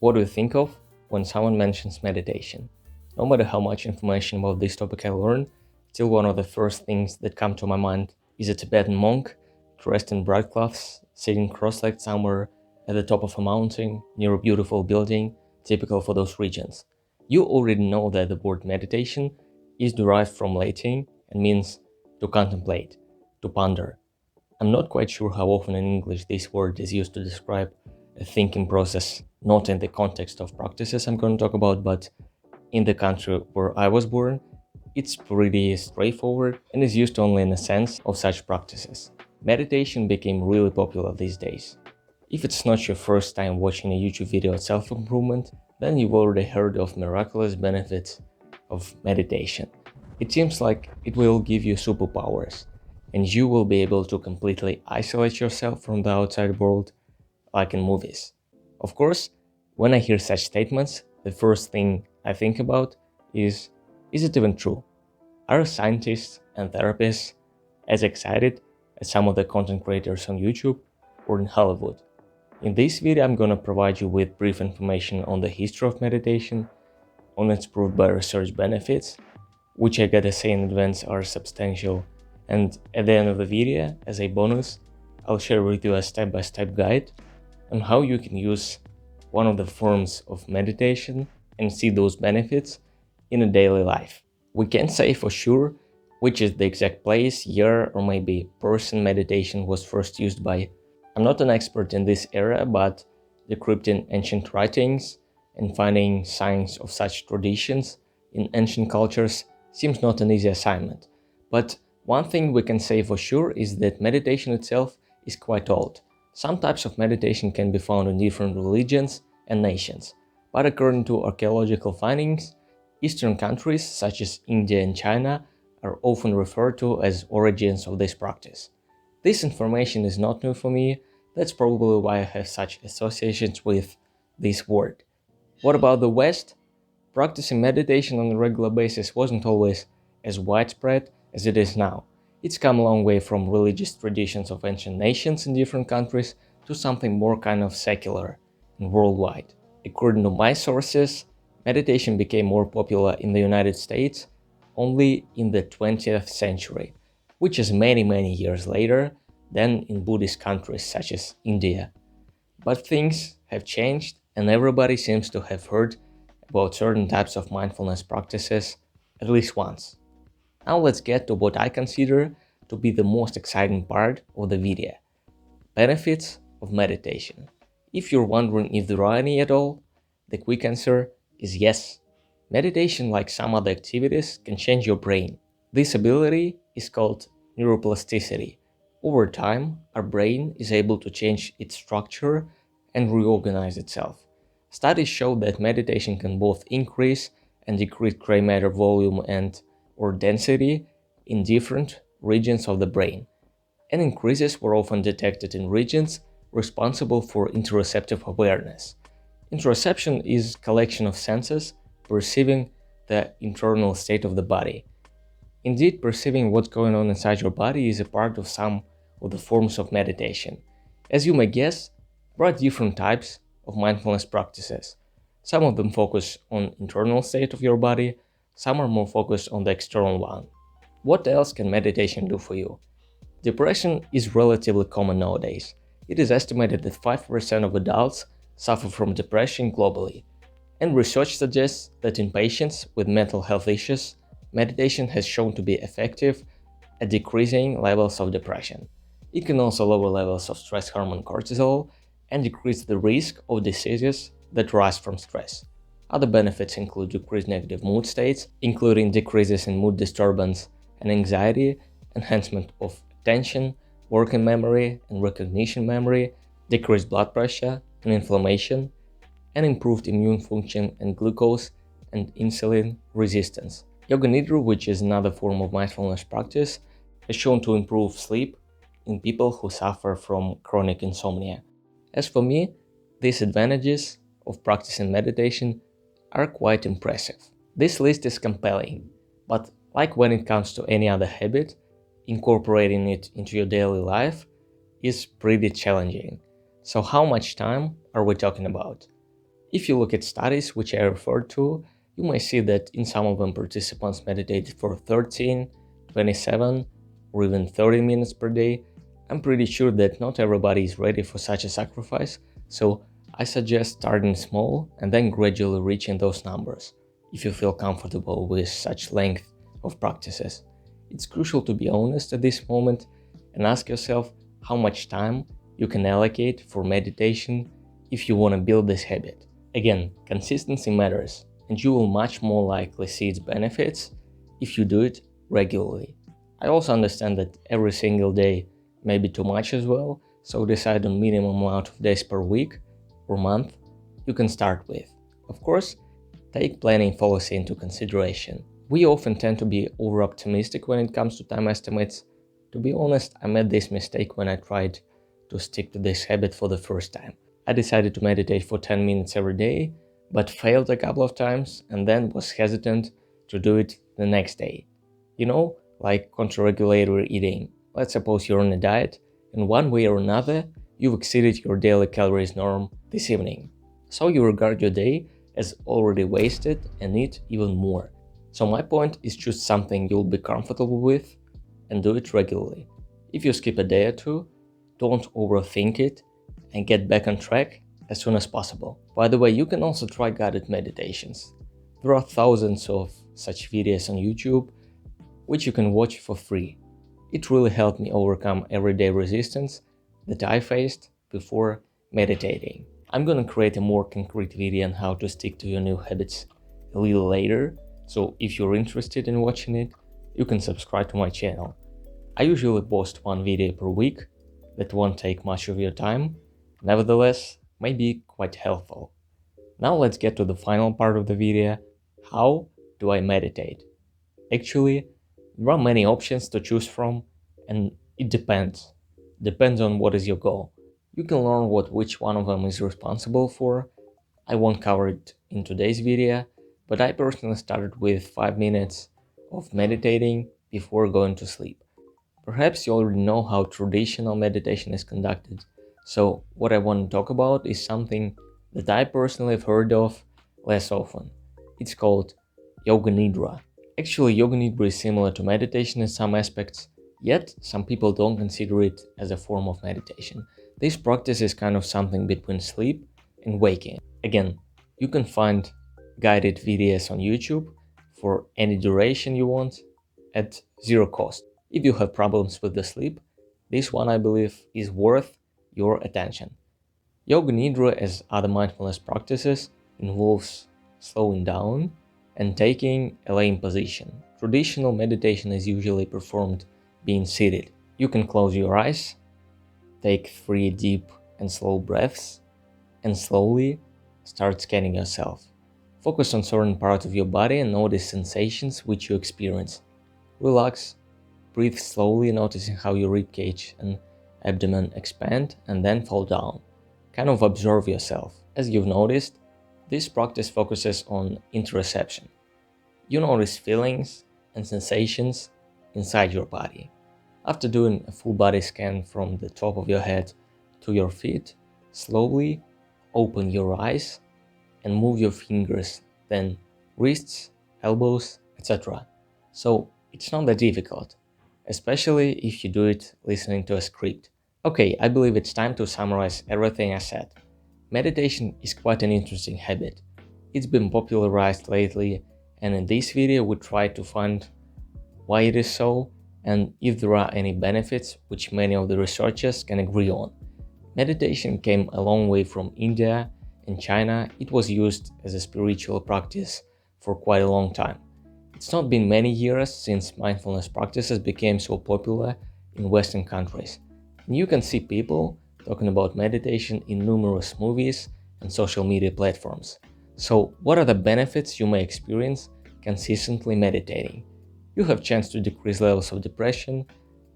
What do you think of when someone mentions meditation? No matter how much information about this topic I learn, still one of the first things that come to my mind is a Tibetan monk dressed in bright clothes, sitting cross-legged somewhere at the top of a mountain near a beautiful building, typical for those regions. You already know that the word meditation is derived from Latin and means to contemplate, to ponder. I'm not quite sure how often in English this word is used to describe a thinking process, not in the context of practices I'm going to talk about, but in the country where I was born, it's pretty straightforward and is used only in a sense of such practices. Meditation became really popular these days. If it's not your first time watching a YouTube video on self-improvement, then you've already heard of miraculous benefits of meditation. It seems like it will give you superpowers, and you will be able to completely isolate yourself from the outside world, like in movies. Of course, when I hear such statements, the first thing I think about is it even true? Are scientists and therapists as excited as some of the content creators on YouTube or in Hollywood? In this video, I'm gonna provide you with brief information on the history of meditation, on its proved by research benefits, which I gotta say in advance are substantial, and at the end of the video, as a bonus, I'll share with you a step-by-step guide on how you can use one of the forms of meditation and see those benefits in a daily life. We can't say for sure which is the exact place, year, or maybe person meditation was first used by. I'm not an expert in this area, but decrypting ancient writings and finding signs of such traditions in ancient cultures seems not an easy assignment. But one thing we can say for sure is that meditation itself is quite old. Some types of meditation can be found in different religions and nations, but according to archaeological findings, Eastern countries such as India and China are often referred to as origins of this practice. This information is not new for me, that's probably why I have such associations with this word. What about the West? Practicing meditation on a regular basis wasn't always as widespread as it is now. It's come a long way from religious traditions of ancient nations in different countries to something more kind of secular and worldwide. According to my sources, meditation became more popular in the United States only in the 20th century, which is many years later than in Buddhist countries such as India. But things have changed and everybody seems to have heard about certain types of mindfulness practices at least once. Now let's get to what I consider to be the most exciting part of the video: benefits of meditation. If you're wondering if there are any at all, the quick answer is yes. Meditation, like some other activities, can change your brain. This ability is called neuroplasticity. Over time, our brain is able to change its structure and reorganize itself. Studies show that meditation can both increase and decrease gray matter volume or density in different regions of the brain, and increases were often detected in regions responsible for interoceptive awareness. Interoception is a collection of senses perceiving the internal state of the body. Indeed, perceiving what's going on inside your body is a part of some of the forms of meditation. As you may guess, there are different types of mindfulness practices. Some of them focus on internal state of your body, some are more focused on the external one. What else can meditation do for you? Depression is relatively common nowadays. It is estimated that 5% of adults suffer from depression globally, and research suggests that in patients with mental health issues, meditation has shown to be effective at decreasing levels of depression. It can also lower levels of stress hormone cortisol and decrease the risk of diseases that arise from stress. Other benefits include decreased negative mood states, including decreases in mood disturbance and anxiety, enhancement of attention, working memory and recognition memory, decreased blood pressure and inflammation, and improved immune function and glucose and insulin resistance. Yoga Nidra, which is another form of mindfulness practice, has shown to improve sleep in people who suffer from chronic insomnia. As for me, these advantages of practicing meditation are quite impressive. This list is compelling, but like when it comes to any other habit, incorporating it into your daily life is pretty challenging. So how much time are we talking about? If you look at studies which I referred to, you may see that in some of them participants meditated for 13, 27, or even 30 minutes per day. I'm pretty sure that not everybody is ready for such a sacrifice, so I suggest starting small and then gradually reaching those numbers if you feel comfortable with such length of practices. It's crucial to be honest at this moment and ask yourself how much time you can allocate for meditation if you want to build this habit. Again, consistency matters, and you will much more likely see its benefits if you do it regularly. I also understand that every single day may be too much as well, so decide on minimum amount of days per week or month you can start with. Of course, take planning fallacy into consideration. We often tend to be over-optimistic when it comes to time estimates. To be honest, I made this mistake when I tried to stick to this habit for the first time. I decided to meditate for 10 minutes every day, but failed a couple of times and then was hesitant to do it the next day. Like counter-regulatory eating. Let's suppose you're on a diet, and one way or another, you've exceeded your daily calories norm this evening. So you regard your day as already wasted and eat even more. So my point is choose something you'll be comfortable with and do it regularly. If you skip a day or two, don't overthink it and get back on track as soon as possible. By the way, you can also try guided meditations. There are thousands of such videos on YouTube which you can watch for free. It really helped me overcome everyday resistance that I faced before meditating. I'm gonna create a more concrete video on how to stick to your new habits a little later, so if you're interested in watching it, you can subscribe to my channel. I usually post one video per week that won't take much of your time, nevertheless, may be quite helpful. Now let's get to the final part of the video. How do I meditate? Actually, there are many options to choose from, and it depends. Depends on what is your goal. You can learn which one of them is responsible for. I won't cover it in today's video, but I personally started with 5 minutes of meditating before going to sleep. Perhaps you already know how traditional meditation is conducted, so what I want to talk about is something that I personally have heard of less often. It's called Yoga Nidra. Actually, Yoga Nidra is similar to meditation in some aspects, yet some people don't consider it as a form of meditation. This practice is kind of something between sleep and waking. Again, you can find guided videos on YouTube for any duration you want at zero cost. If you have problems with the sleep, this one I believe is worth your attention. Yoga Nidra, as other mindfulness practices, involves slowing down and taking a laying position. Traditional meditation is usually performed being seated. You can close your eyes, take 3 deep and slow breaths, and slowly start scanning yourself. Focus on certain parts of your body and notice sensations which you experience. Relax, breathe slowly, noticing how your ribcage and abdomen expand and then fall down. Kind of observe yourself. As you've noticed, this practice focuses on interoception. You notice feelings and sensations inside your body. After doing a full body scan from the top of your head to your feet, slowly open your eyes and move your fingers, then wrists, elbows, etc. So it's not that difficult, especially if you do it listening to a script. Okay, I believe it's time to summarize everything I said. Meditation is quite an interesting habit. It's been popularized lately, and in this video we try to find why it is so and if there are any benefits which many of the researchers can agree on. Meditation came a long way from India and China. It was used as a spiritual practice for quite a long time. It's not been many years since mindfulness practices became so popular in Western countries. And you can see people talking about meditation in numerous movies and social media platforms. So, what are the benefits you may experience consistently meditating? You have chance to decrease levels of depression,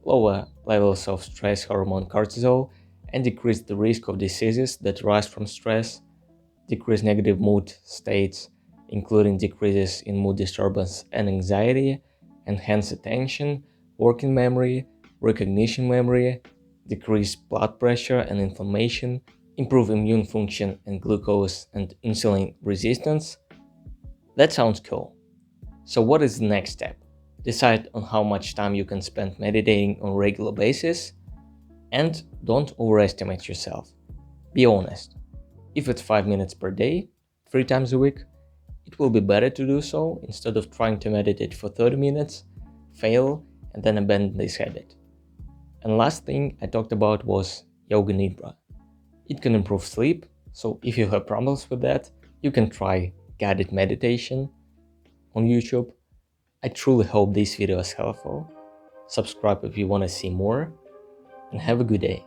lower levels of stress hormone cortisol, and decrease the risk of diseases that arise from stress, decrease negative mood states, including decreases in mood disturbance and anxiety, enhance attention, working memory, recognition memory, decrease blood pressure and inflammation, improve immune function and glucose and insulin resistance. That sounds cool. So what is the next step? Decide on how much time you can spend meditating on a regular basis, and don't overestimate yourself. Be honest. If it's 5 minutes per day, 3 times a week, it will be better to do so instead of trying to meditate for 30 minutes, fail, and then abandon this habit. And last thing I talked about was Yoga Nidra. It can improve sleep, so if you have problems with that, you can try guided meditation on YouTube. I truly hope this video is helpful. Subscribe if you want to see more, and have a good day.